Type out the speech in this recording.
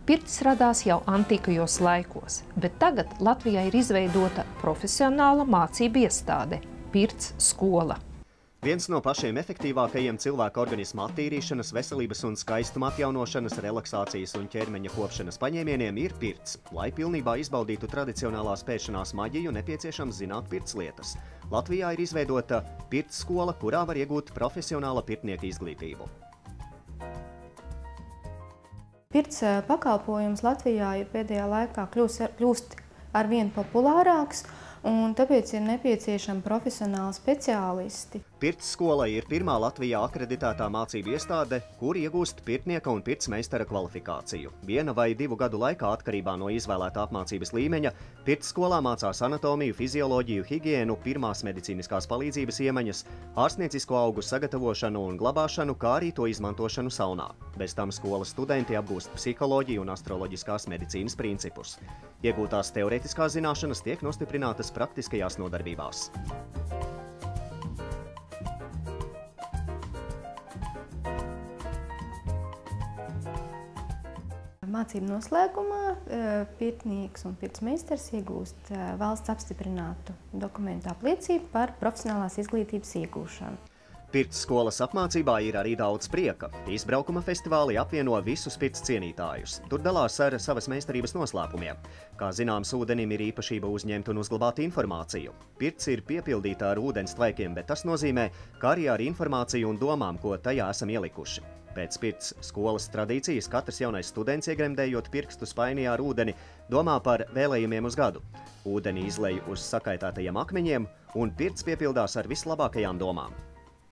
Pirtis radās jau antīkajos laikos, bet tagad Latvijā ir izveidota profesionāla mācību iestāde – Pirts skola. Viens no pašiem efektīvākajiem cilvēka organisma attīrīšanas, veselības un skaistuma atjaunošanas, relaksācijas un ķermeņa kopšanas paņēmieniem ir pirts. Lai pilnībā izbaudītu tradicionālās pēšanās maģiju, nepieciešams zināt pirts lietas. Latvijā ir izveidota Pirts skola, kurā var iegūt profesionāla pirtnieka izglītību. Pirts pakalpojums Latvijā ir pēdējā laikā kļūst arvien populārāks, un tāpēc ir nepieciešami profesionāli speciālisti. Pirts skola ir pirmā Latvijā akreditētā mācību iestāde, kur iegūst pirtnieka un pirtsmeistara kvalifikāciju. 1 vai 2 gadu laikā, atkarībā no izvēlētā apmācības līmeņa, Pirts skolā mācās anatomiju, fizioloģiju, higiēnu, pirmās medicīniskās palīdzības iemaņas, ārstniecisko augu sagatavošanu un glabāšanu, kā arī to izmantošanu saunā. Bez tam skolas studenti apgūst psiholoģiju un astroloģiskās medicīnas principus. Iegūtās teorētiskās zināšanas tiek nostiprinātas praktiskajās nodarbībās. Mācību noslēgumā pirtnieks un pirtsmeistars iegūst valsts apstiprinātu dokumentu apliecību par profesionālās izglītības iegūšanu. Pirts skolas apmācībā ir arī daudz prieka. Izbraukuma festivāli apvieno visus pirts cienītājus. Tur dalās ar savas meistarības noslēpumiem. Kā zināms, ūdenim ir īpašība uzņemt un uzglabāt informāciju. Pirts ir piepildīta ar ūdens tvaikiem, bet tas nozīmē, ka arī ar informāciju un domām, ko tajā esam ielikuši. Pēc Pirts skolas tradīcijas katrs jaunais students, iegremdējot pirkstu spainijā ar ūdeni, domā par vēlējumiem uz gadu. Ūdeni izlej uz sakaitētajiem akmeņiem, un pirts piepildās ar vislabākajām domām.